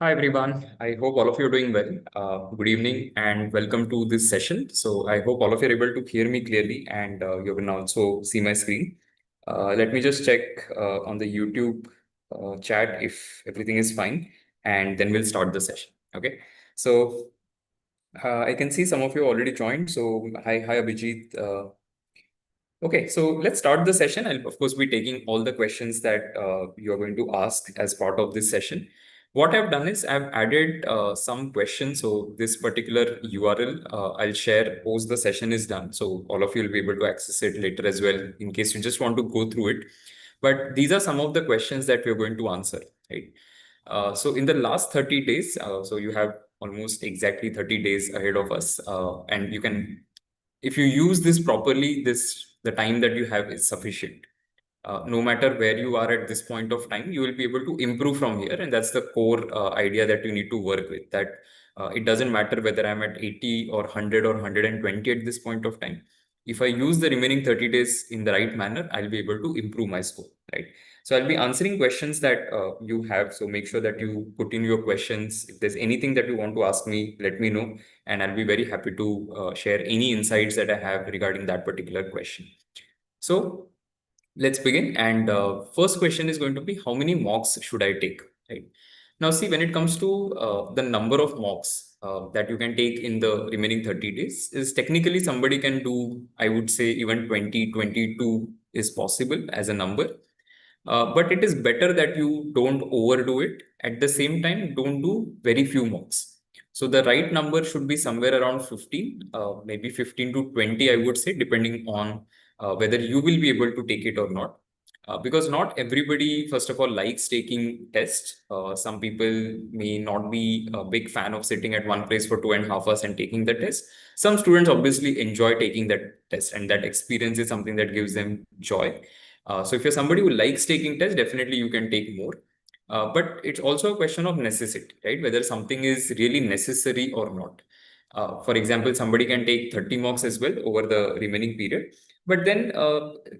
Hi everyone. I hope all of you are doing well. Good evening and welcome to this session. So I hope all of you are able to hear me clearly and you can also see my screen. Let me just check on the YouTube chat if everything is fine, and then we'll start the session. Okay. So I can see some of you already joined. So hi Abhijit. Okay, so let's start the session. I'll of course be taking all the questions that you are going to ask as part of this session. What I've done is I've added some questions. So this particular URL I'll share post the session is done. So all of you will be able to access it later as well in case you just want to go through it. But these are some of the questions that we're going to answer, right? So in the last 30 days, so you have almost exactly 30 days ahead of us, and you can, if you use this properly, the time that you have is sufficient. No matter where you are at this point of time, you will be able to improve from here, and that's the core idea that you need to work with. That it doesn't matter whether I'm at 80 or 100 or 120 at this point of time. If I use the remaining 30 days in the right manner, I'll be able to improve my score, right? So I'll be answering questions that you have. So make sure that you put in your questions. If there's anything that you want to ask me, let me know, and I'll be very happy to share any insights that I have regarding that particular question. So let's begin. And first question is going to be, how many mocks should I take? Right now, see, when it comes to the number of mocks that you can take in the remaining 30 days, is technically somebody can do, I would say, even 20, 22 is possible as a number. But it is better that you don't overdo it. At the same time, don't do very few mocks. So the right number should be somewhere around 15, maybe 15 to 20, I would say, depending on whether you will be able to take it or not. Because not everybody, first of all, likes taking tests. Some people may not be a big fan of sitting at one place for 2.5 hours and taking the test. Some students obviously enjoy taking that test, and that experience is something that gives them joy. So if you're somebody who likes taking tests, definitely you can take more. But it's also a question of necessity, right? Whether something is really necessary or not. For example, somebody can take 30 mocks as well over the remaining period. But then,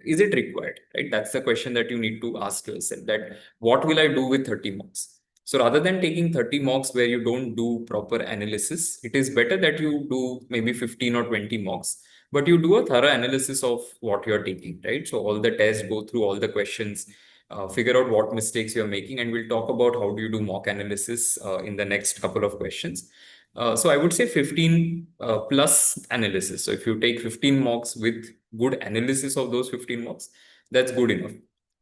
is it required, right? That's the question that you need to ask yourself, that what will I do with 30 mocks? So rather than taking 30 mocks where you don't do proper analysis, it is better that you do maybe 15 or 20 mocks, but you do a thorough analysis of what you're taking, right? So all the tests, go through all the questions, figure out what mistakes you're making, and we'll talk about how do you do mock analysis in the next couple of questions. So I would say 15 plus analysis. So if you take 15 mocks with good analysis of those 15 mocks, that's good enough.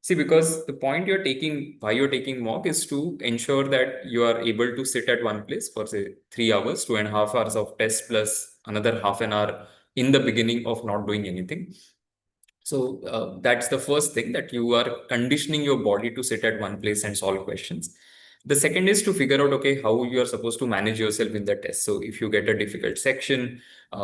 See, because the point you're taking, why you're taking mock is to ensure that you are able to sit at one place for say 3 hours, 2.5 hours of test plus another half an hour in the beginning of not doing anything. So that's the first thing, that you are conditioning your body to sit at one place and solve questions. The second is to figure out, okay, how you are supposed to manage yourself in the test. So if you get a difficult section,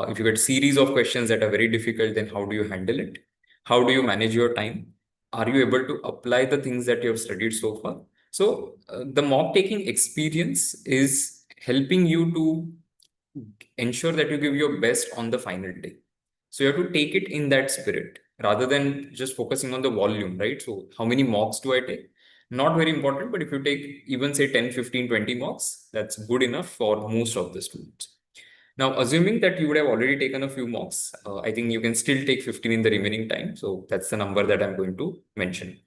if you get a series of questions that are very difficult, then how do you handle it? How do you manage your time? Are you able to apply the things that you have studied so far? So the mock taking experience is helping you to ensure that you give your best on the final day. So you have to take it in that spirit rather than just focusing on the volume, right? So how many mocks do I take? Not very important, but if you take even say 10, 15, 20 mocks, that's good enough for most of the students. Now, assuming that you would have already taken a few mocks, I think you can still take 15 in the remaining time. So that's the number that I'm going to mention.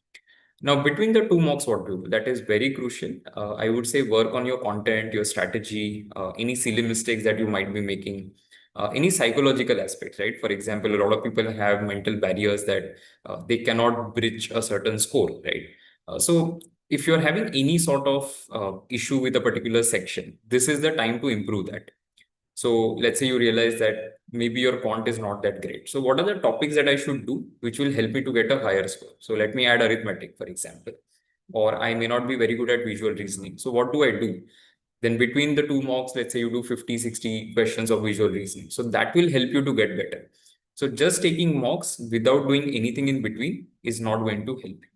Now, between the two mocks, what to do? That is very crucial. I would say work on your content, your strategy, any silly mistakes that you might be making, any psychological aspects, right? For example, a lot of people have mental barriers that they cannot bridge a certain score, right? So if you're having any sort of issue with a particular section, this is the time to improve that. So let's say you realize that maybe your quant is not that great. So what are the topics that I should do which will help me to get a higher score? So let me add arithmetic, for example, or I may not be very good at visual reasoning. So what do I do? Then between the two mocks, let's say you do 50, 60 questions of visual reasoning. So that will help you to get better. So just taking mocks without doing anything in between is not going to help you.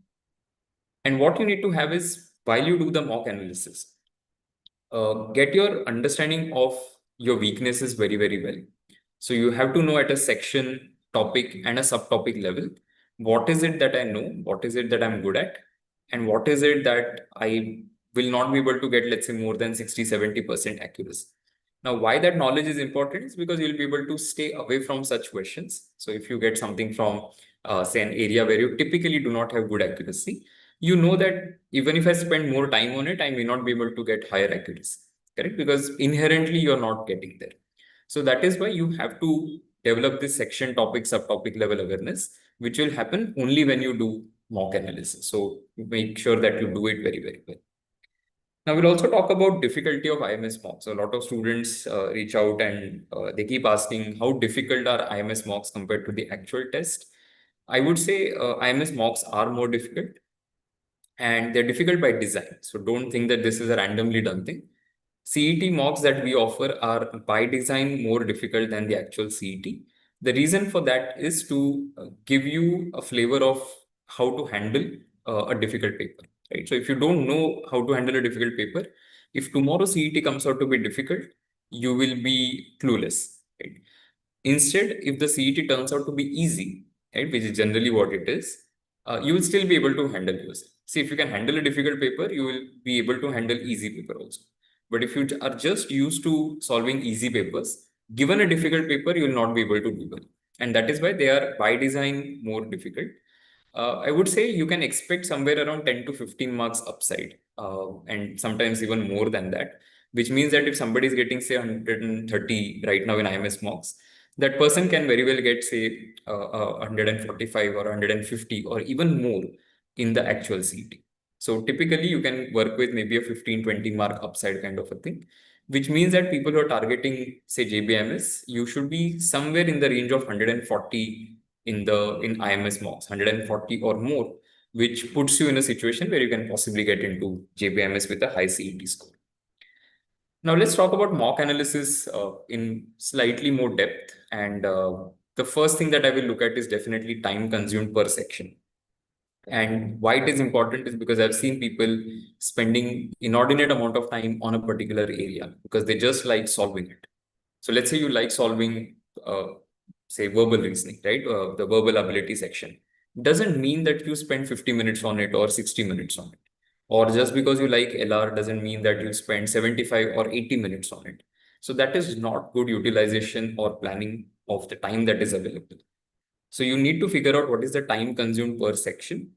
And what you need to have is, while you do the mock analysis, get your understanding of your weaknesses very, very well. So you have to know at a section, topic, and a subtopic level, what is it that I know, what is it that I'm good at, and what is it that I will not be able to get, let's say, more than 60-70% accuracy. Now, why that knowledge is important is because you'll be able to stay away from such questions. So if you get something from, say, an area where you typically do not have good accuracy, you know that even if I spend more time on it, I may not be able to get higher accuracy, correct? Because inherently you're not getting there. So that is why you have to develop this section topic, subtopic level awareness, which will happen only when you do mock analysis. So make sure that you do it very, very well. Now we'll also talk about difficulty of IMS mocks. So a lot of students reach out and they keep asking how difficult are IMS mocks compared to the actual test. I would say IMS mocks are more difficult and they're difficult by design. So don't think that this is a randomly done thing. CET mocks that we offer are by design more difficult than the actual CET. The reason for that is to give you a flavor of how to handle a difficult paper, right? So if you don't know how to handle a difficult paper, if tomorrow CET comes out to be difficult, you will be clueless, right? Instead, if the CET turns out to be easy, right, which is generally what it is, you will still be able to handle yourself. See, if you can handle a difficult paper, you will be able to handle easy paper also. But if you are just used to solving easy papers, given a difficult paper, you will not be able to do well. And that is why they are by design more difficult. I would say you can expect somewhere around 10 to 15 marks upside, and sometimes even more than that, which means that if somebody is getting, say, 130 right now in IMS mocks, that person can very well get, say, 145 or 150 or even more in the actual CET. So typically you can work with maybe a 15-20 mark upside kind of a thing, which means that people who are targeting, say, JBIMS, you should be somewhere in the range of 140 in IMS mocks, 140 or more, which puts you in a situation where you can possibly get into JBIMS with a high CET score. Now let's talk about mock analysis in slightly more depth. And the first thing that I will look at is definitely time consumed per section. And why it is important is because I've seen people spending inordinate amount of time on a particular area because they just like solving it. So let's say you like solving, say, verbal reasoning, right? The verbal ability section. Doesn't mean that you spend 50 minutes on it or 60 minutes on it. Or just because you like LR doesn't mean that you spend 75 or 80 minutes on it. So that is not good utilization or planning of the time that is available. So you need to figure out what is the time consumed per section.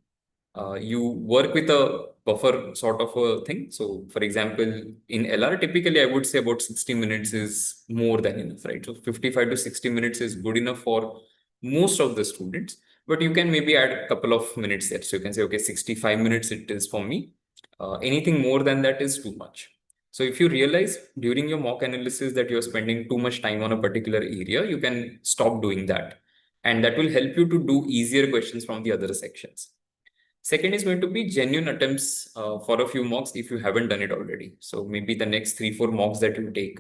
You work with a buffer sort of a thing. So for example, in LR, typically I would say about 60 minutes is more than enough, right? So 55 to 60 minutes is good enough for most of the students, but you can maybe add a couple of minutes there. So you can say, okay, 65 minutes it is for me. Anything more than that is too much. So if you realize during your mock analysis that you're spending too much time on a particular area, you can stop doing that. And that will help you to do easier questions from the other sections. Second is going to be genuine attempts for a few mocks if you haven't done it already. So maybe the next 3-4 mocks that you take,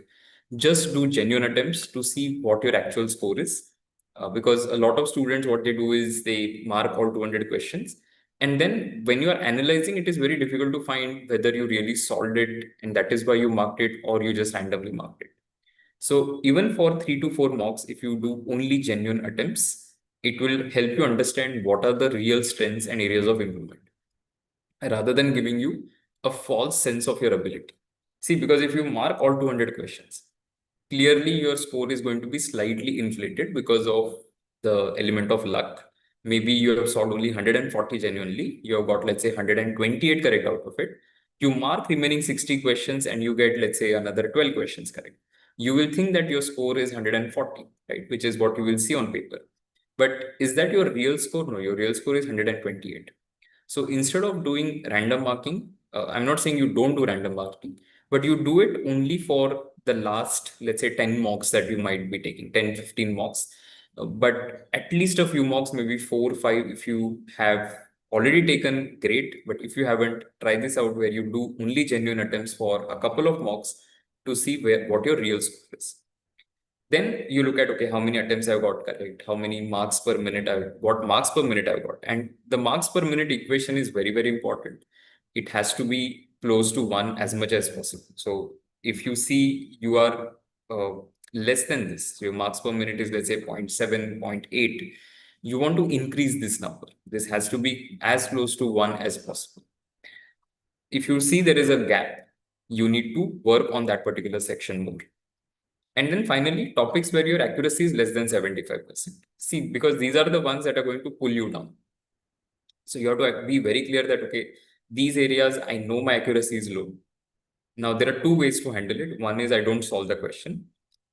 just do genuine attempts to see what your actual score is. Because a lot of students, what they do is they mark all 200 questions. And then when you are analyzing, it is very difficult to find whether you really solved it and that is why you marked it or you just randomly marked it. So even for 3 to 4 mocks, if you do only genuine attempts, it will help you understand what are the real strengths and areas of improvement rather than giving you a false sense of your ability. See, because if you mark all 200 questions, clearly your score is going to be slightly inflated because of the element of luck. Maybe you have solved only 140 genuinely. You have got, let's say, 128 correct out of it. You mark remaining 60 questions and you get, let's say, another 12 questions correct. You will think that your score is 140, right? Which is what you will see on paper. But is that your real score? No, your real score is 128. So instead of doing random marking, I'm not saying you don't do random marking, but you do it only for the last, let's say, 10 mocks that you might be taking, 10, 15 mocks. But at least a few mocks, maybe 4 or 5, if you have already taken, great. But if you haven't, try this out where you do only genuine attempts for a couple of mocks to see what your real score is. Then you look at, okay, how many attempts I've got correct, how many marks per minute what marks per minute I've got. And the marks per minute equation is very, very important. It has to be close to 1 as much as possible. So if you see you are less than this, so your marks per minute is, let's say, 0.7, 0.8, you want to increase this number. This has to be as close to 1 as possible. if you see there is a gap, you need to work on that particular section more. And then finally, topics where your accuracy is less than 75%. See, because these are the ones that are going to pull you down. So you have to be very clear that, okay, these areas, I know my accuracy is low. Now, there are two ways to handle it. One is I don't solve the question.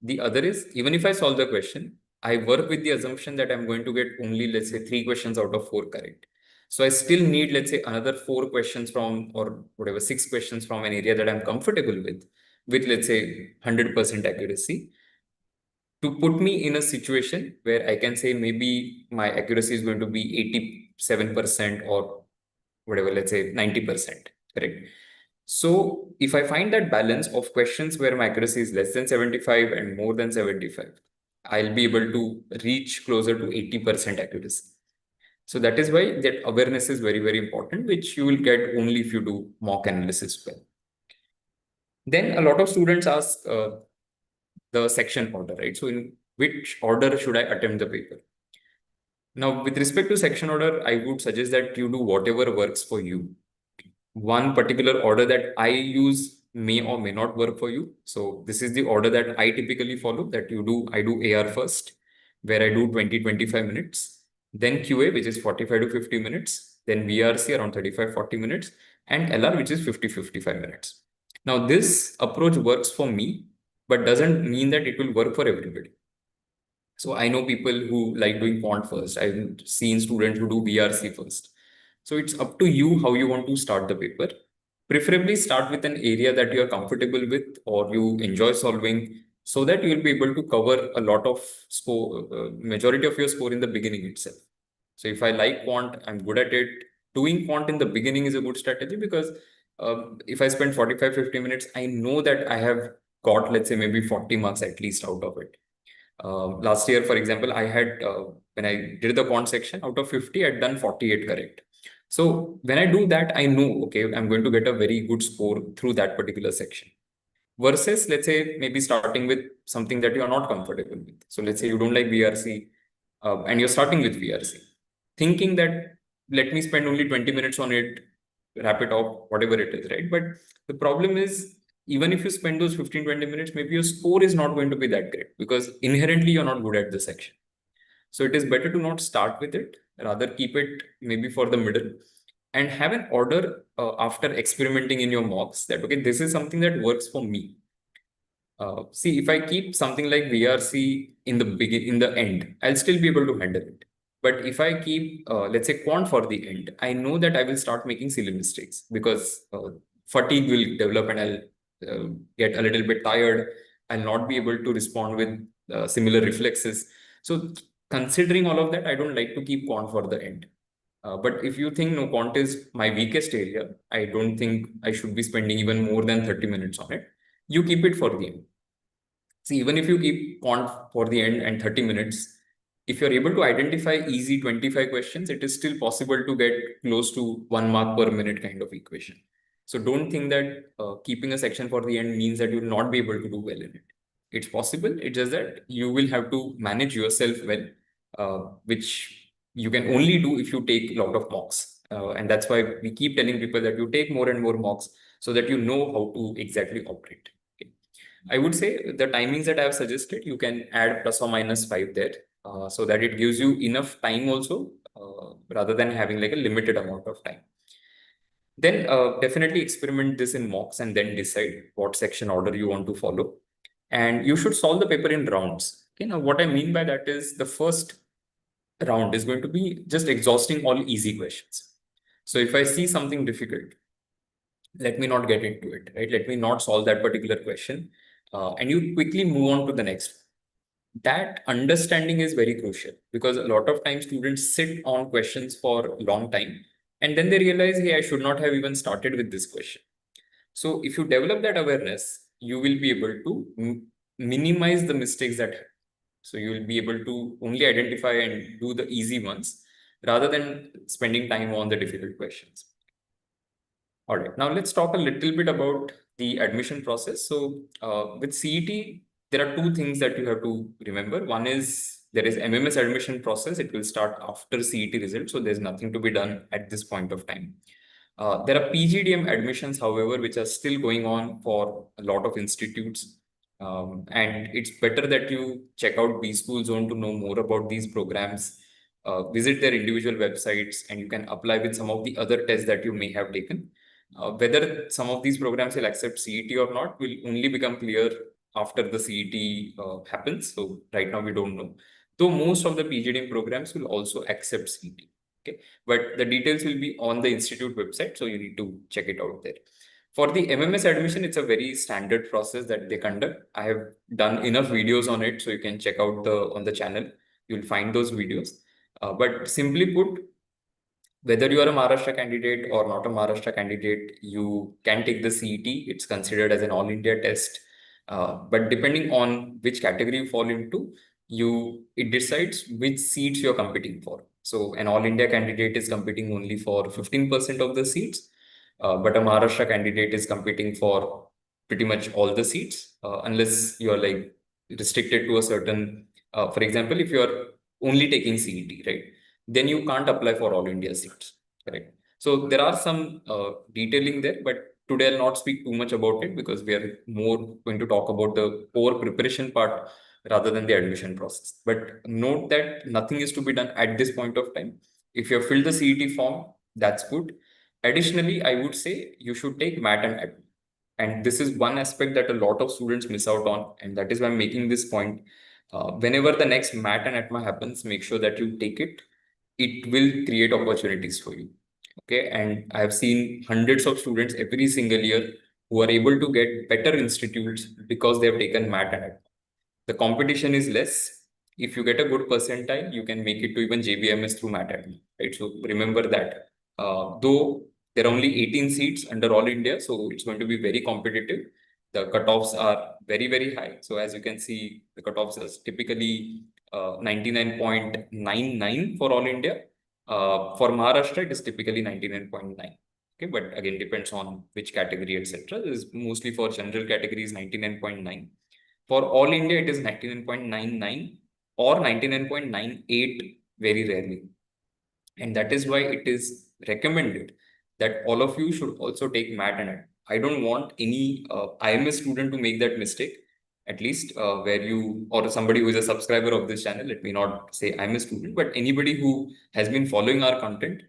The other is, even if I solve the question, I work with the assumption that I'm going to get only, let's say, 3 questions out of 4 correct. So I still need, let's say, another 4 questions from, or whatever, 6 questions from an area that I'm comfortable with, let's say, 100% accuracy, to put me in a situation where I can say maybe my accuracy is going to be 87% or whatever, let's say 90%, correct? So if I find that balance of questions where my accuracy is less than 75 and more than 75, I'll be able to reach closer to 80% accuracy. So that is why that awareness is very, very important, which you will get only if you do mock analysis well. Then a lot of students ask the section order, right? So in which order should I attempt the paper? Now, with respect to section order, I would suggest that you do whatever works for you. One particular order that I use may or may not work for you. So this is the order that I typically follow, that I do AR first, where I do 20-25 minutes, then QA, which is 45 to 50 minutes, then VRC around 35-40 minutes, and LR, which is 50-55 minutes. Now, this approach works for me, but doesn't mean that it will work for everybody. So I know people who like doing quant first. I've seen students who do VRC first. So it's up to you how you want to start the paper. Preferably start with an area that you are comfortable with or you enjoy solving, so that you will be able to cover a lot of score, majority of your score in the beginning itself. So if I like quant, I'm good at it. Doing quant in the beginning is a good strategy, because if I spend 45-50 minutes, I know that I have got, let's say, maybe 40 marks at least out of it. Last year, for example, I had, when I did the quant section, out of 50, I'd done 48 correct. So when I do that, I know, okay, I'm going to get a very good score through that particular section. Versus, let's say, maybe starting with something that you are not comfortable with. So let's say you don't like VRC, and you're starting with VRC, thinking that let me spend only 20 minutes on it, wrap it off, whatever it is, right? But the problem is, even if you spend those 15-20 minutes, maybe your score is not going to be that great, because inherently you're not good at the section. So it is better to not start with it, rather keep it maybe for the middle, and have an order after experimenting in your mocks that, okay, this is something that works for me. See, if I keep something like VRC in the end, I'll still be able to handle it. But if I keep, let's say, quant for the end, I know that I will start making silly mistakes, because fatigue will develop and I'll get a little bit tired. I'll not be able to respond with similar reflexes. So considering all of that, I don't like to keep quant for the end. But if you think, no, quant is my weakest area, I don't think I should be spending even more than 30 minutes on it, you keep it for the end. See, even if you keep quant for the end and 30 minutes, if you're able to identify easy 25 questions, it is still possible to get close to 1 mark per minute kind of equation. So don't think that keeping a section for the end means that you'll not be able to do well in it. It's possible. It's just that you will have to manage yourself well, which you can only do if you take a lot of mocks. And that's why we keep telling people that you take more and more mocks, so that you know how to exactly operate. Okay. I would say the timings that I have suggested, you can add ±5 there, so that it gives you enough time also, rather than having like a limited amount of time. Then definitely experiment this in mocks and then decide what section order you want to follow. And you should solve the paper in rounds. Okay, now what I mean by that is, the first round is going to be just exhausting all easy questions. So if I see something difficult, let me not get into it, right? Let me not solve that particular question. And you quickly move on to the next. That understanding is very crucial, because a lot of times students sit on questions for a long time and then they realize, hey, I should not have even started with this question. So if you develop that awareness, you will be able to minimize the mistakes that happen. So you will be able to only identify and do the easy ones, rather than spending time on the difficult questions. All right, now let's talk a little bit about the admission process. So with CET, there are two things that you have to remember. One is, there is MMS admission process. It will start after CET results. So there's nothing to be done at this point of time. There are PGDM admissions, however, which are still going on for a lot of institutes. And it's better that you check out B School Zone to know more about these programs. Visit their individual websites, and you can apply with some of the other tests that you may have taken. Whether some of these programs will accept CET or not will only become clear after the CET happens. So right now we don't know. Though most of the PGDM programs will also accept CET. Okay, but the details will be on the institute website, so you need to check it out there. For the MMS admission, it's a very standard process that they conduct. I have done enough videos on it, so you can check out on the channel. You'll find those videos. But simply put, whether you are a Maharashtra candidate or not a Maharashtra candidate, you can take the CET. It's considered as an all India test. But depending on which category you fall into, it decides which seats you're competing for. So an all India candidate is competing only for 15% of the seats, but a Maharashtra candidate is competing for pretty much all the seats, unless you're like restricted to a certain, for example, if you're only taking CET, right? Then you can't apply for all India seats, correct? So there are some detailing there, but today I'll not speak too much about it because we are more going to talk about the core preparation part rather than the admission process. But note that nothing is to be done at this point of time. If you have filled the CET form, that's good. Additionally, I would say you should take MAT and ADMIT. And this is one aspect that a lot of students miss out on, and that is why I'm making this point. Whenever the next MAT and ATMA happens, make sure that you take it. It will create opportunities for you. Okay, and I have seen hundreds of students every single year who are able to get better institutes because they have taken MAT and ATMA. The competition is less. If you get a good percentile, you can make it to even JBIMS through MAT ATMA, right? So remember that. Though there are only 18 seats under All India, so it's going to be very competitive. The cutoffs are very, very high. So as you can see, the cutoffs are typically 99.99 for All India. For Maharashtra, it is typically 99.9. Okay, but again, depends on which category, etc. This is mostly for general categories, 99.9. For All India, it is 99.99 or 99.98 very rarely. And that is why it is recommended that all of you should also take MAT and AT. I don't want any IMS student to make that mistake, at least where you or somebody who is a subscriber of this channel, let me not say I'm a student, but anybody who has been following our content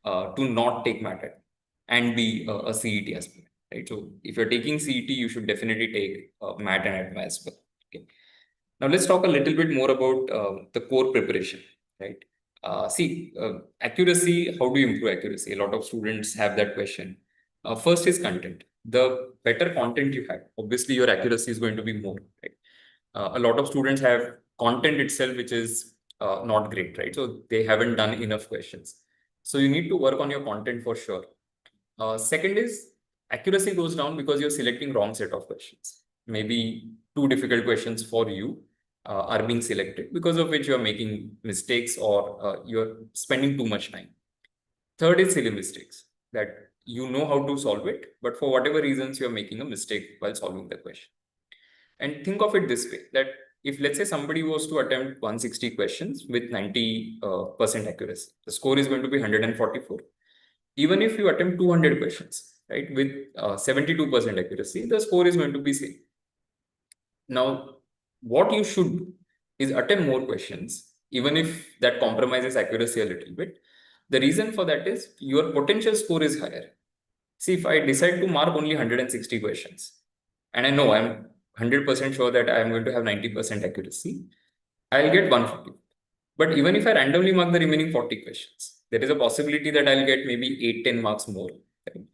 to not take MAT and be a CET aspirant. Right. So if you're taking CET, you should definitely take MAT and ATMA as well. Okay. Now let's talk a little bit more about the core preparation. Right. Accuracy. How do you improve accuracy? A lot of students have that question. First is content. The better content you have, obviously your accuracy is going to be more. Right. A lot of students have content itself which is not great, right? So they haven't done enough questions. So you need to work on your content for sure. Second is accuracy goes down because you're selecting wrong set of questions. Maybe too difficult questions for you are being selected, because of which you're making mistakes or you're spending too much time. Third is silly mistakes, that you know how to solve it, but for whatever reasons you're making a mistake while solving the question. And think of it this way, that if let's say somebody was to attempt 160 questions with 90% accuracy, the score is going to be 144. Even if you attempt 200 questions, right, with 72% accuracy, the score is going to be same. Now, what you should do is attempt more questions, even if that compromises accuracy a little bit. The reason for that is your potential score is higher. See, if I decide to mark only 160 questions, and I know I'm 100% sure that I'm going to have 90% accuracy, I'll get 140. But even if I randomly mark the remaining 40 questions, there is a possibility that I'll get maybe 8-10 marks more. Right?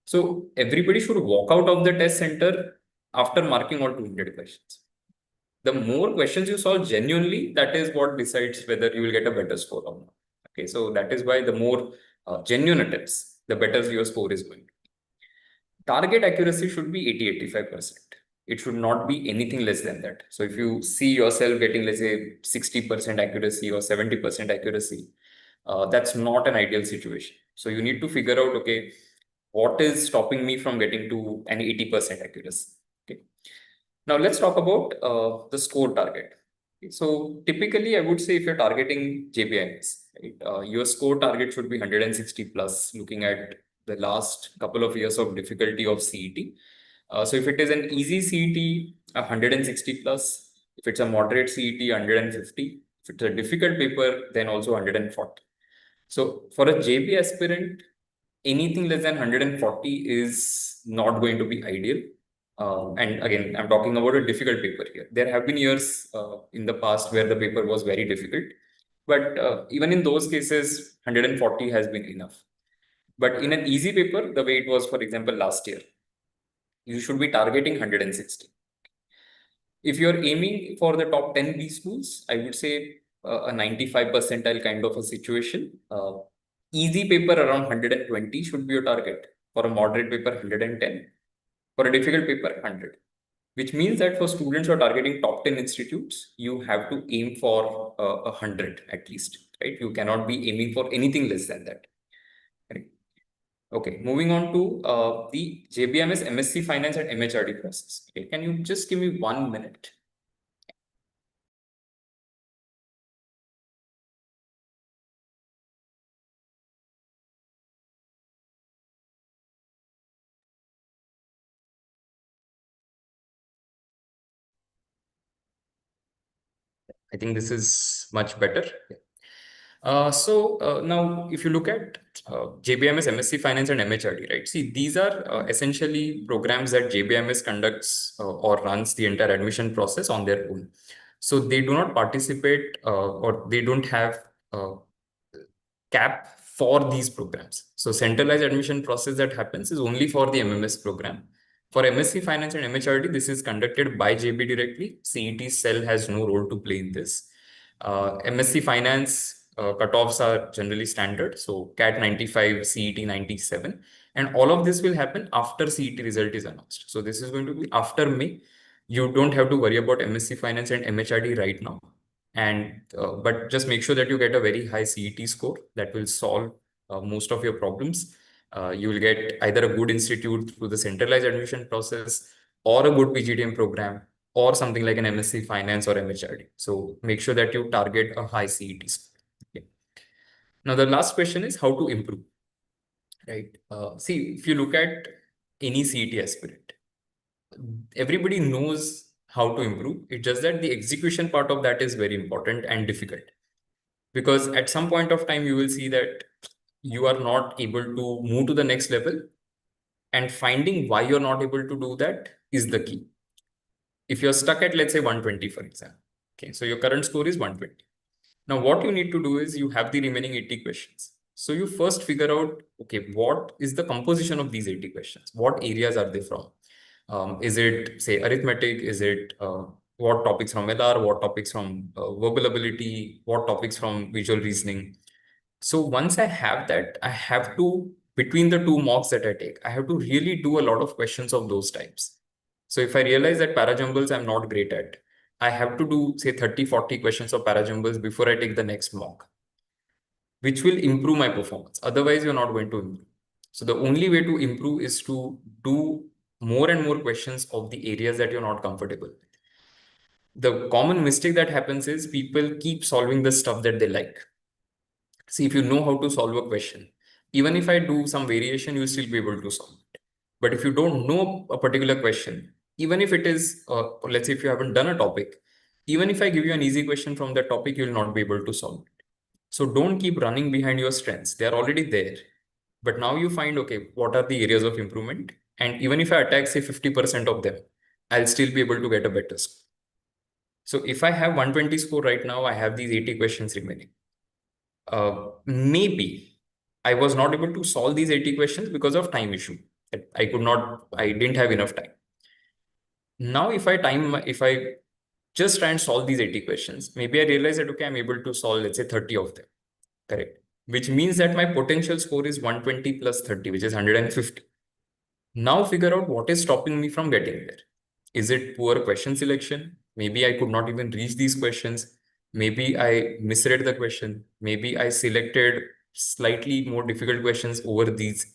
So everybody should walk out of the test center after marking all 200 questions. The more questions you solve genuinely, that is what decides whether you will get a better score or not. Okay, so that is why the more genuine attempts, the better your score is going to be. Target accuracy should be 80-85%. It should not be anything less than that. So if you see yourself getting, let's say, 60% accuracy or 70% accuracy, that's not an ideal situation. So you need to figure out, okay, what is stopping me from getting to an 80% accuracy? Okay. Now let's talk about the score target. Okay. So typically, I would say if you're targeting JBIMS, right, your score target should be 160 plus, looking at the last couple of years of difficulty of CET. So if it is an easy CET, 160 plus. If it's a moderate CET, 150. If it's a difficult paper, then also 140. So for a JB aspirant, anything less than 140 is not going to be ideal. And again, I'm talking about a difficult paper here. There have been years in the past where the paper was very difficult, but even in those cases, 140 has been enough. But in an easy paper, the way it was, for example, last year, you should be targeting 160. If you're aiming for the top 10 B schools, I would say a 95 percentile kind of a situation. Easy paper around 120 should be your target. For a moderate paper, 110. For a difficult paper, 100. Which means that for students who are targeting top 10 institutes, you have to aim for 100 at least, right? You cannot be aiming for anything less than that. Right? Okay, moving on to the JBIMS MSc Finance and MHRD process. Okay, can you just give me 1 minute? I think this is much better. Now, if you look at JBIMS, MSc Finance, and MHRD, right? See, these are essentially programs that JBIMS conducts or runs the entire admission process on their own. So they do not participate or they don't have cap for these programs. So centralized admission process that happens is only for the MMS program. For MSc Finance and MHRD, this is conducted by JB directly. CET cell has no role to play in this. MSc Finance cutoffs are generally standard. So CAT 95, CET 97. And all of this will happen after CET result is announced. So this is going to be after May. You don't have to worry about MSc Finance and MHRD right now. And but just make sure that you get a very high CET score that will solve most of your problems. You will get either a good institute through the centralized admission process or a good PGDM program or something like an MSc Finance or MHRD. So make sure that you target a high CET score. Okay. Now the last question is how to improve, right? See, if you look at any CET aspirant, everybody knows how to improve. It's just that the execution part of that is very important and difficult. Because at some point of time, you will see that you are not able to move to the next level, and finding why you're not able to do that is the key. If you're stuck at, let's say, 120, for example, okay, so your current score is 120. Now, what you need to do is you have the remaining 80 questions. So you first figure out, okay, what is the composition of these 80 questions? What areas are they from? Is it, say, arithmetic? Is it what topics from LR? What topics from verbal ability? What topics from visual reasoning? So once I have that, I have to, between the two mocks that I take, I have to really do a lot of questions of those types. So if I realize that parajumbles I'm not great at, I have to do, say, 30, 40 questions of parajumbles before I take the next mock, which will improve my performance. Otherwise, you're not going to improve. So the only way to improve is to do more and more questions of the areas that you're not comfortable with. The common mistake that happens is people keep solving the stuff that they like. See, if you know how to solve a question, even if I do some variation, you'll still be able to solve it. But if you don't know a particular question, even if it is, let's say if you haven't done a topic, even if I give you an easy question from that topic, you'll not be able to solve it. So don't keep running behind your strengths. They're already there. But now you find, okay, what are the areas of improvement? And even if I attack, say, 50% of them, I'll still be able to get a better score. So if I have 120 score right now, I have these 80 questions remaining. Maybe I was not able to solve these 80 questions because of time issue. I didn't have enough time. Now, if I just try and solve these 80 questions, maybe I realize that, okay, I'm able to solve, let's say, 30 of them. Correct. Which means that my potential score is 120 plus 30, which is 150. Now figure out what is stopping me from getting there. Is it poor question selection? Maybe I could not even reach these questions. Maybe I misread the question. Maybe I selected slightly more difficult questions over these.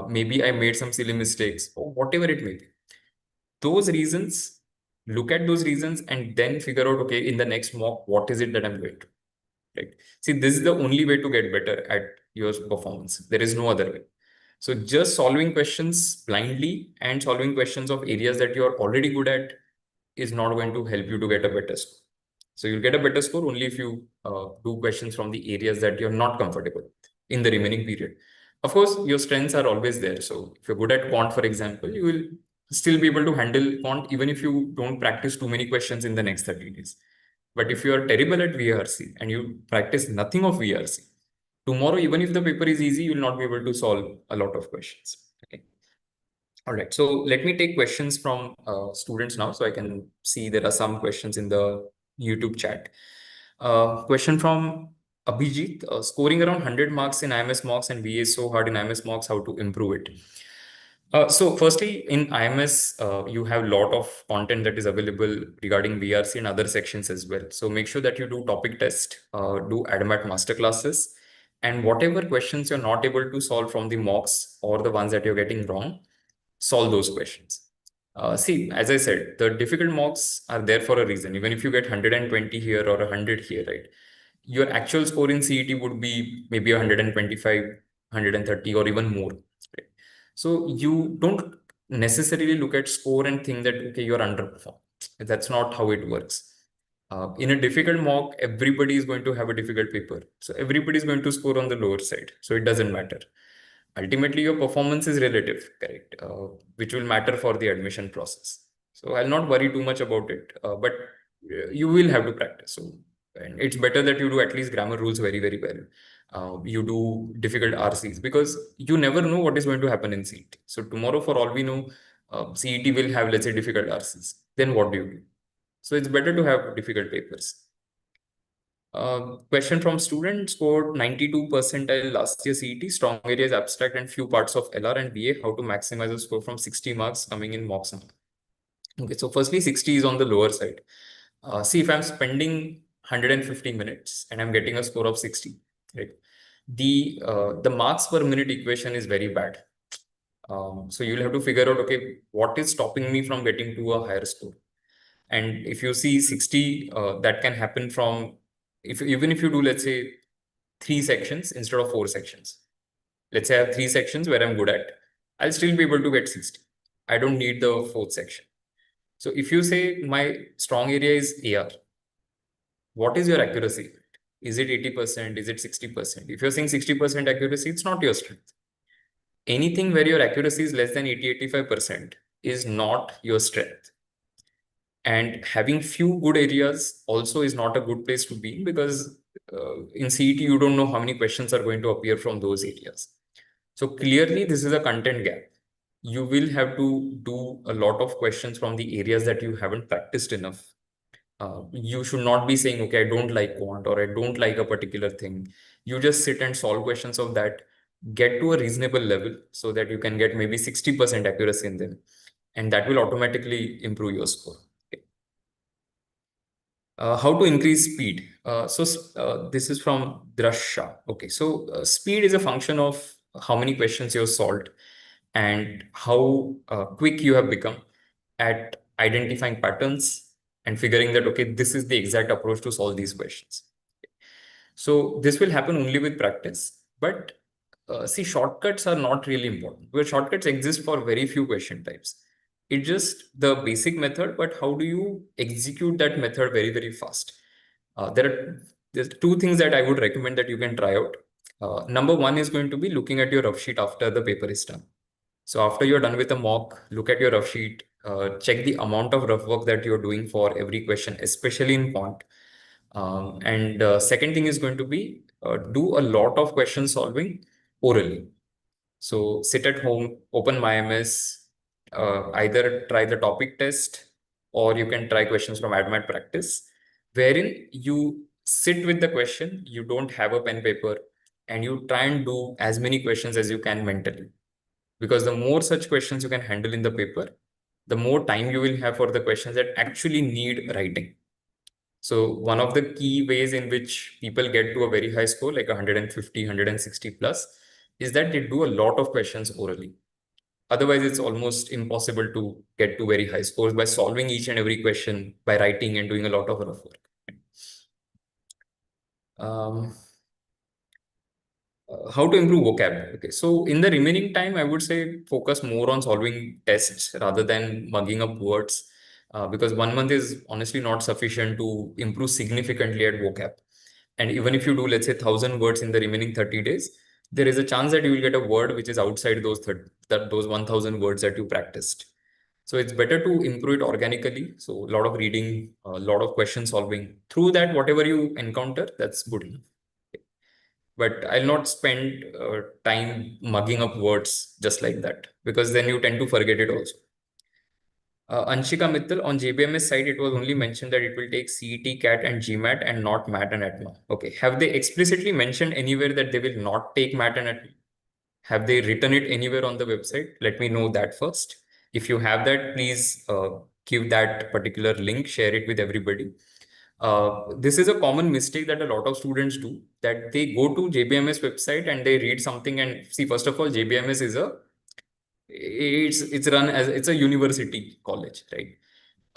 Maybe I made some silly mistakes or whatever it may be. Those reasons, look at those reasons and then figure out, okay, in the next mock, what is it that I'm going to? Right? See, this is the only way to get better at your performance. There is no other way. So just solving questions blindly and solving questions of areas that you're already good at is not going to help you to get a better score. So you'll get a better score only if you do questions from the areas that you're not comfortable with in the remaining period. Of course, your strengths are always there. So if you're good at quant, for example, you will still be able to handle quant even if you don't practice too many questions in the next 30 days. But if you are terrible at VRC and you practice nothing of VRC, tomorrow, even if the paper is easy, you will not be able to solve a lot of questions. Okay. All right. So let me take questions from students now, so I can see there are some questions in the YouTube chat. Question from Abhijit: scoring around 100 marks in IMS mocks and VA is so hard in IMS mocks. How to improve it? So firstly, in IMS, you have a lot of content that is available regarding VRC and other sections as well. So make sure that you do topic test, do ADMAT masterclasses, and whatever questions you're not able to solve from the mocks or the ones that you're getting wrong, solve those questions. See, as I said, the difficult mocks are there for a reason. Even if you get 120 here or 100 here, right? Your actual score in CET would be maybe 125, 130, or even more. Right? So you don't necessarily look at score and think that, okay, you're underperformed. That's not how it works. In a difficult mock, everybody is going to have a difficult paper. So everybody is going to score on the lower side. So it doesn't matter. Ultimately, your performance is relative, correct? Which will matter for the admission process. So I'll not worry too much about it, but you will have to practice. So, and it's better that you do at least grammar rules very, very well. You do difficult RCs because you never know what is going to happen in CET. So tomorrow, for all we know, CET will have, let's say, difficult RCs. Then what do you do? So it's better to have difficult papers. Question from student: scored 92 percentile last year CET, strong areas abstract and few parts of LR and BA. How to maximize the score from 60 marks coming in mocks? Okay, so firstly, 60 is on the lower side. See, if I'm spending 150 minutes and I'm getting a score of 60, right? The marks per minute equation is very bad. So you'll have to figure out, okay, what is stopping me from getting to a higher score? And if you see 60, that can happen from, even if you do, let's say, 3 sections instead of 4 sections. Let's say I have 3 sections where I'm good at, I'll still be able to get 60. I don't need the fourth section. So if you say my strong area is AR, what is your accuracy? Is it 80%? Is it 60%? If you're saying 60% accuracy, it's not your strength. Anything where your accuracy is less than 80-85% is not your strength. And having few good areas also is not a good place to be, because in CET, you don't know how many questions are going to appear from those areas. So clearly, this is a content gap. You will have to do a lot of questions from the areas that you haven't practiced enough. You should not be saying, okay, I don't like quant or I don't like a particular thing. You just sit and solve questions of that, get to a reasonable level so that you can get maybe 60% accuracy in them. And that will automatically improve your score. How to increase speed? This is from Drasha. Okay, so speed is a function of how many questions you have solved and how quick you have become at identifying patterns and figuring that, okay, this is the exact approach to solve these questions. So this will happen only with practice. But see, shortcuts are not really important, because shortcuts exist for very few question types. It's just the basic method, but how do you execute that method very, very fast? There's 2 things that I would recommend that you can try out. Number one is going to be looking at your rough sheet after the paper is done. So after you're done with a mock, look at your rough sheet, check the amount of rough work that you're doing for every question, especially in quant. And second thing is going to be do a lot of question solving orally. So sit at home, open MyMS, either try the topic test or you can try questions from ADMAT practice, wherein you sit with the question, you don't have a pen paper, and you try and do as many questions as you can mentally. Because the more such questions you can handle in the paper, the more time you will have for the questions that actually need writing. So one of the key ways in which people get to a very high score, like 150, 160 plus, is that they do a lot of questions orally. Otherwise, it's almost impossible to get to very high scores by solving each and every question by writing and doing a lot of rough work. Um, How to improve vocab? Okay, so in the remaining time, I would say focus more on solving tests rather than mugging up words, because 1 month is honestly not sufficient to improve significantly at vocab. And even if you do, let's say, 1,000 words in the remaining 30 days, there is a chance that you will get a word which is outside those 1,000 words that you practiced. So it's better to improve it organically. So a lot of reading, a lot of question solving. Through that, whatever you encounter, that's good enough. But I'll not spend time mugging up words just like that, because then you tend to forget it also. Anshika Mittal, on JBMS side, it was only mentioned that it will take CET, CAT, and GMAT and not MAT and ATMA. Okay. Have they explicitly mentioned anywhere that they will not take MAT and ATMA? Have they written it anywhere on the website? Let me know that first. If you have that, please give that particular link, share it with everybody. This is a common mistake that a lot of students do, that they go to JBMS website and they read something and see, first of all, JBMS is it's run as, it's a university college, right?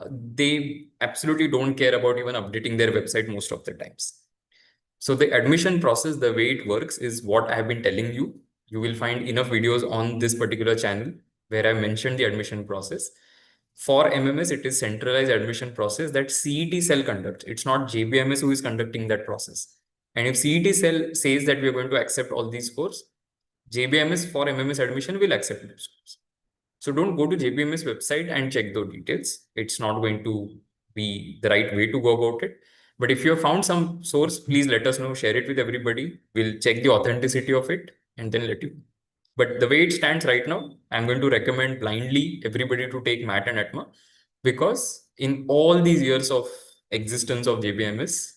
They absolutely don't care about even updating their website most of the times. So the admission process, the way it works is what I have been telling you. You will find enough videos on this particular channel where I mentioned the admission process. For MMS, it is centralized admission process that CET cell conducts. It's not JBMS who is conducting that process. And if CET cell says that we are going to accept all these scores, JBMS for MMS admission will accept those scores. So don't go to JBMS website and check those details. It's not going to be the right way to go about it. But if you have found some source, please let us know, share it with everybody. We'll check the authenticity of it and then let you know. But the way it stands right now, I'm going to recommend blindly everybody to take MAT and ATMA, because in all these years of existence of JBMS,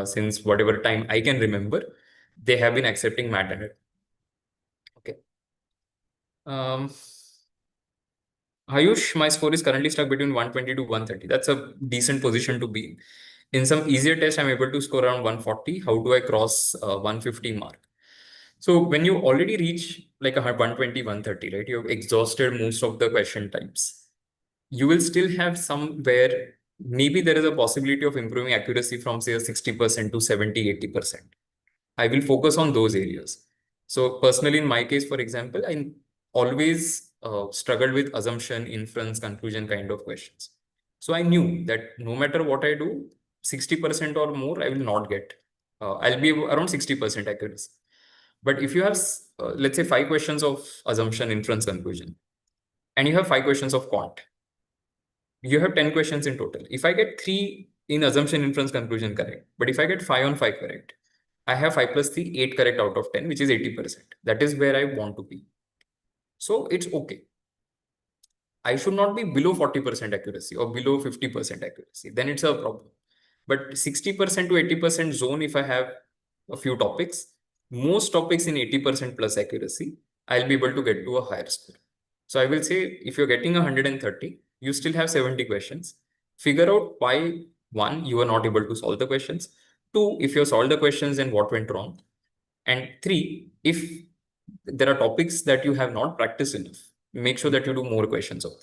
since whatever time I can remember, they have been accepting MAT and ATMA. Okay. Ayush, my score is currently stuck between 120 to 130. That's a decent position to be in. In some easier tests, I'm able to score around 140. How do I cross 150 mark? So when you already reach like a 120, 130, right? You've exhausted most of the question types. You will still have some where maybe there is a possibility of improving accuracy from say a 60% to 70, 80%. I will focus on those areas. So personally, in my case, for example, I always struggled with assumption, inference, conclusion kind of questions. So I knew that no matter what I do, 60% or more, I will not get. I'll be around 60% accuracy. But if you have, let's say, 5 questions of assumption, inference, conclusion, and you have 5 questions of quant, you have 10 questions in total. If I get 3 in assumption, inference, conclusion correct, but if I get 5 on 5 correct, I have 5 plus 3, 8 correct out of 10, which is 80%. That is where I want to be. So it's okay. I should not be below 40% accuracy or below 50% accuracy. Then it's a problem. But 60% to 80% zone, if I have a few topics, most topics in 80% plus accuracy, I'll be able to get to a higher score. So I will say, if you're getting 130, you still have 70 questions. Figure out why, one, you are not able to solve the questions. Two, if you solved the questions, then what went wrong. And three, if there are topics that you have not practiced enough, make sure that you do more questions of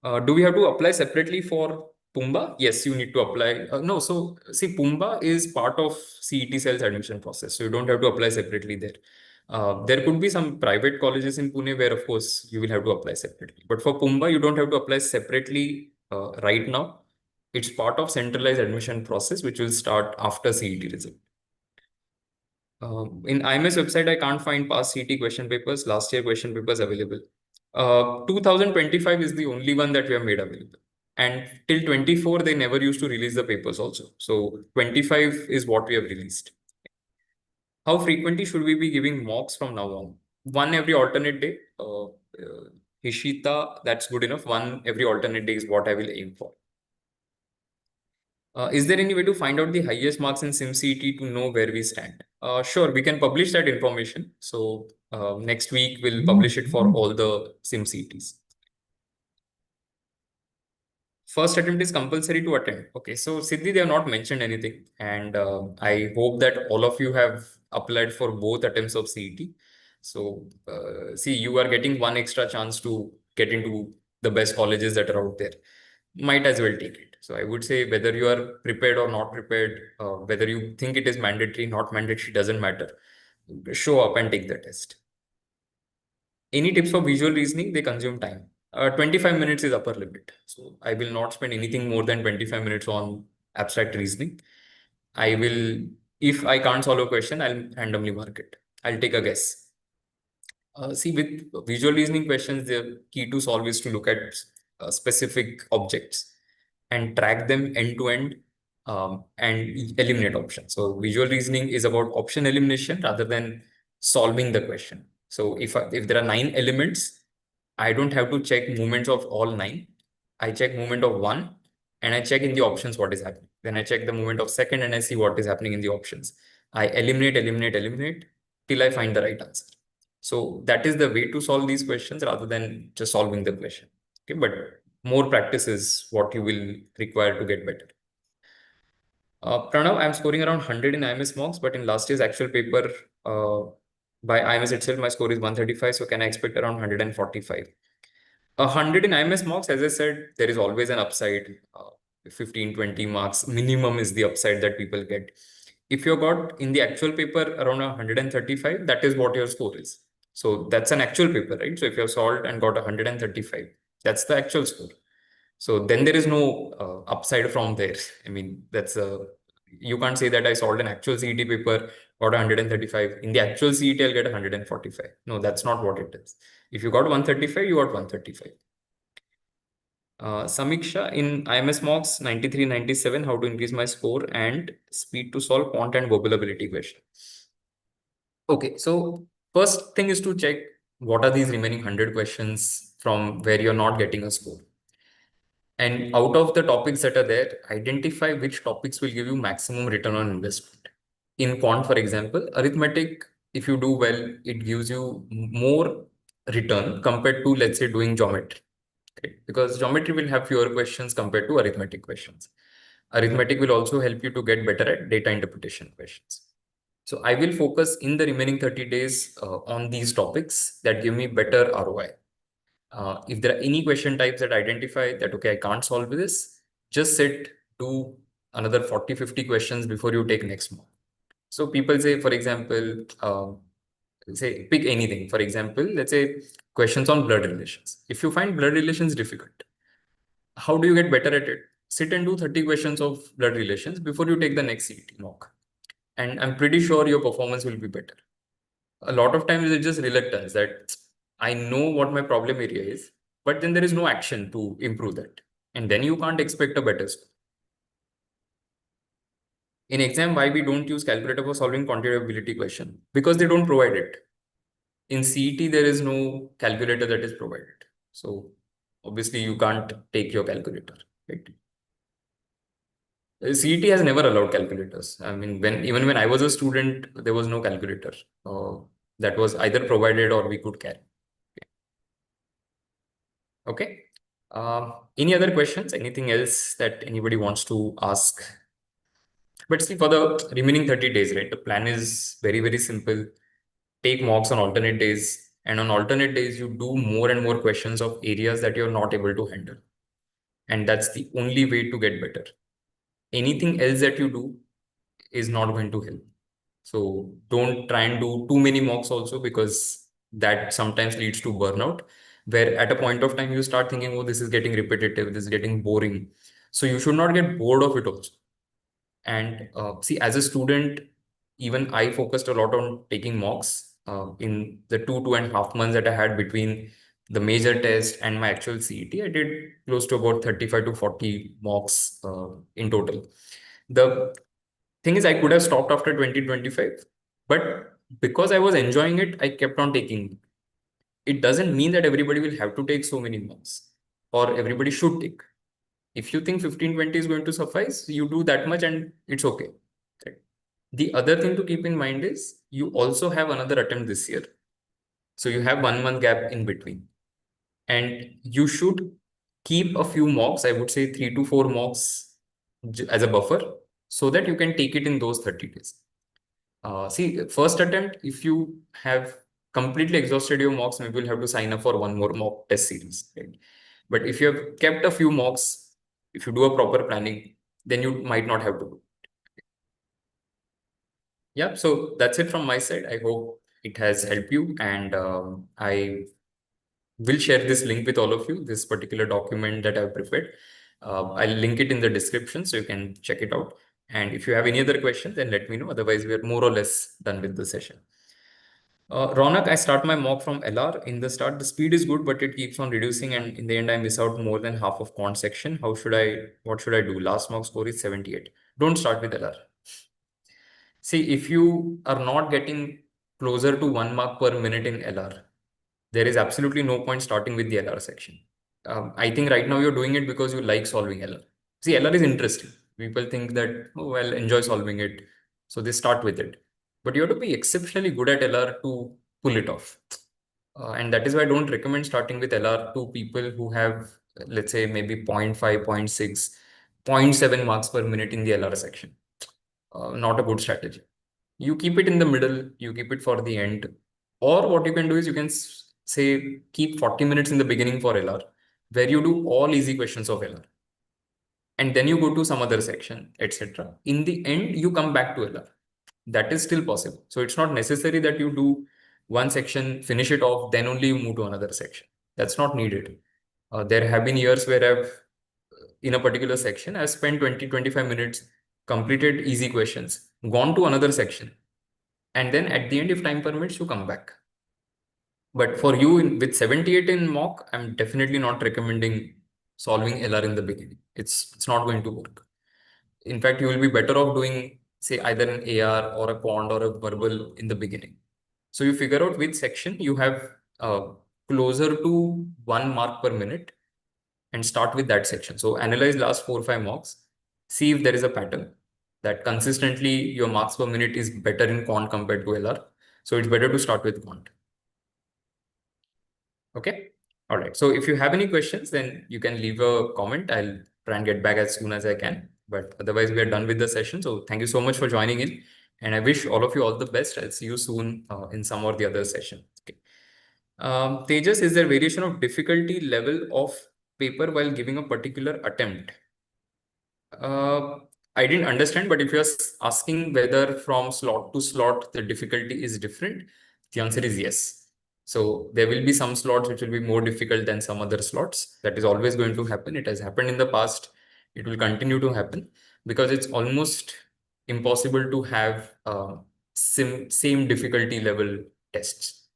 them. Do we have to apply separately for Pumba? Yes, you need to apply. No, so see, Pumba is part of CET cells admission process, so you don't have to apply separately there. There could be some private colleges in Pune where, of course, you will have to apply separately. But for Pumba, you don't have to apply separately right now. It's part of centralized admission process, which will start after CET result. In IMS website, I can't find past CET question papers, last year question papers available. 2025 is the only one that we have made available. And till 24, they never used to release the papers also. So 25 is what we have released. How frequently should we be giving mocks from now on? One every alternate day. Hishita, that's good enough. One every alternate day is what I will aim for. Is there any way to find out the highest marks in SimCET to know where we stand? Sure, we can publish that information. So next week we'll publish it for all the SimCETs. First attempt is compulsory to attend. Okay, so Siddhi, they have not mentioned anything. And I hope that all of you have applied for both attempts of CET. So see, you are getting one extra chance to get into the best colleges that are out there. Might as well take it. So I would say whether you are prepared or not prepared, whether you think it is mandatory, not mandatory, doesn't matter. Show up and take the test. Any tips for visual reasoning? They consume time. 25 minutes is upper limit. So I will not spend anything more than 25 minutes on abstract reasoning. I will, if I can't solve a question, I'll randomly mark it. I'll take a guess. See, with visual reasoning questions, the key to solve is to look at specific objects and track them end to end and eliminate options. So visual reasoning is about option elimination rather than solving the question. So if there are 9 elements, I don't have to check movements of all 9. I check movement of one and I check in the options what is happening. Then I check the movement of second and I see what is happening in the options. I eliminate till I find the right answer. So that is the way to solve these questions rather than just solving the question. Okay, but more practice is what you will require to get better. Pranav, I'm scoring around 100 in IMS mocks, but in last year's actual paper by IMS itself, my score is 135. So can I expect around 145? 100 in IMS mocks, as I said, there is always an upside. 15, 20 marks minimum is the upside that people get. If you got in the actual paper around 135, that is what your score is. So that's an actual paper, right? So if you have solved and got 135, that's the actual score. So then there is no upside from there. I mean, you can't say that I solved an actual CET paper, got 135. In the actual CET, I'll get 145. No, that's not what it is. If you got 135, you got 135. Samiksha, in IMS mocks 93, 97, how to increase my score and speed to solve quant and vocabulary question. Okay, so first thing is to check what are these remaining 100 questions from where you're not getting a score. And out of the topics that are there, identify which topics will give you maximum return on investment. In quant, for example, arithmetic, if you do well, it gives you more return compared to, let's say, doing geometry. Okay? Because geometry will have fewer questions compared to arithmetic questions. Arithmetic will also help you to get better at data interpretation questions. So I will focus in the remaining 30 days on these topics that give me better ROI. If there are any question types that identify that, okay, I can't solve this, just sit, do another 40, 50 questions before you take next mock. So people say, for example, say pick anything. For example, let's say questions on blood relations. If you find blood relations difficult, how do you get better at it? Sit and do 30 questions of blood relations before you take the next CET mock. And I'm pretty sure your performance will be better. A lot of times it's just reluctance that I know what my problem area is, but then there is no action to improve that. And then you can't expect a better score. In exam, why we don't use calculator for solving quantitative ability question? Because they don't provide it. In CET, there is no calculator that is provided. So obviously you can't take your calculator, right? CET has never allowed calculators. I mean, even when I was a student, there was no calculator that was either provided or we could carry. Okay. Any other questions? Anything else that anybody wants to ask? But see, for the remaining 30 days, right? The plan is very, very simple. Take mocks on alternate days. And on alternate days, you do more and more questions of areas that you're not able to handle. And that's the only way to get better. Anything else that you do is not going to help. So don't try and do too many mocks also, because that sometimes leads to burnout, where at a point of time you start thinking, oh, this is getting repetitive, this is getting boring. So you should not get bored of it also. And see, as a student, even I focused a lot on taking mocks in the 2.5 months that I had between the major test and my actual CET. I did close to about 35 to 40 mocks in total. The thing is, I could have stopped after 2025, but because I was enjoying it, I kept on taking. It doesn't mean that everybody will have to take so many mocks or everybody should take. If you think 15, 20 is going to suffice, you do that much and it's okay. Right? The other thing to keep in mind is you also have another attempt this year. So you have 1 month gap in between. And you should keep a few mocks, I would say 3 to 4 mocks as a buffer, so that you can take it in those 30 days. See, first attempt, if you have completely exhausted your mocks, maybe you'll have to sign up for one more mock test series. Right? But if you have kept a few mocks, If you do a proper planning, then you might not have to do. Yeah, so that's it from my side. I hope it has helped you, and I will share this link with all of you, this particular document that I've prepared. I'll link it in the description so you can check it out. And if you have any other questions, then let me know. Otherwise, we are more or less done with the session. Ronak, I start my mock from LR. In the start, the speed is good, but it keeps on reducing, and in the end, I miss out more than half of quant section. What should I do? Last mock score is 78. Don't start with LR. See, if you are not getting closer to 1 mark per minute in LR, there is absolutely no point starting with the LR section. I think right now you're doing it because you like solving LR. See, LR is interesting. People think that, oh, well, enjoy solving it. So they start with it. But you have to be exceptionally good at LR to pull it off. And that is why I don't recommend starting with LR to people who have, let's say, maybe 0.5, 0.6, 0.7 marks per minute in the LR section. Not a good strategy. You keep it in the middle, you keep it for the end. Or what you can do is you can say keep 40 minutes in the beginning for LR, where you do all easy questions of LR. And then you go to some other section, etc. In the end, you come back to LR. That is still possible. So it's not necessary that you do one section, finish it off, then only you move to another section. That's not needed. There have been years where in a particular section, I've spent 20, 25 minutes, completed easy questions, gone to another section. And then at the end, if time permits, you come back. But for you with 78 in mock, I'm definitely not recommending solving LR in the beginning. It's not going to work. In fact, you will be better off doing, say, either an AR or a quant or a verbal in the beginning. So you figure out which section you have closer to 1 mark per minute and start with that section. So analyze last 4 or 5 mocks, see if there is a pattern that consistently your marks per minute is better in quant compared to LR. So it's better to start with quant. Okay. All right. So if you have any questions, then you can leave a comment. I'll try and get back as soon as I can. But otherwise, we are done with the session. So thank you so much for joining in. And I wish all of you all the best. I'll see you soon in some or the other session. Okay. Tejas, is there variation of difficulty level of paper while giving a particular attempt? Uh, I didn't understand, but if you're asking whether from slot to slot the difficulty is different, the answer is yes. So there will be some slots which will be more difficult than some other slots. That is always going to happen. It has happened in the past. It will continue to happen because it's almost impossible to have same difficulty level tests.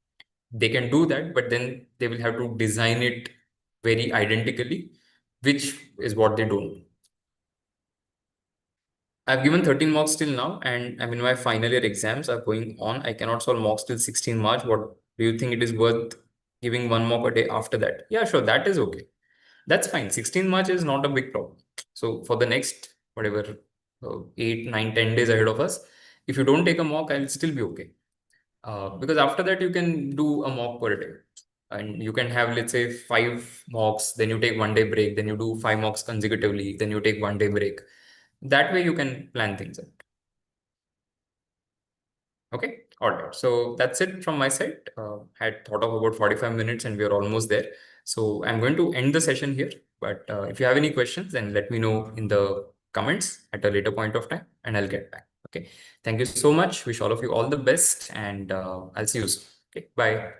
They can do that, but then they will have to design it very identically, which is what they don't. I've given 13 mocks till now, and I mean, my final year exams are going on. I cannot solve mocks till 16 March. What do you think it is worth giving one mock a day after that? Yeah, sure, that is okay. That's fine. 16 March is not a big problem. So for the next, whatever, 8, 9, 10 days ahead of us, if you don't take a mock, I'll still be okay. Because after that, you can do a mock per day. And you can have, let's say, 5 mocks, then you take 1 day break, then you do 5 mocks consecutively, then you take 1 day break. That way you can plan things out. Okay. All right. So that's it from my side. Had thought of about 45 minutes and we are almost there. So I'm going to end the session here. But if you have any questions, then let me know in the comments at a later point of time and I'll get back. Okay. Thank you so much. Wish all of you all the best and I'll see you soon. Okay. Bye.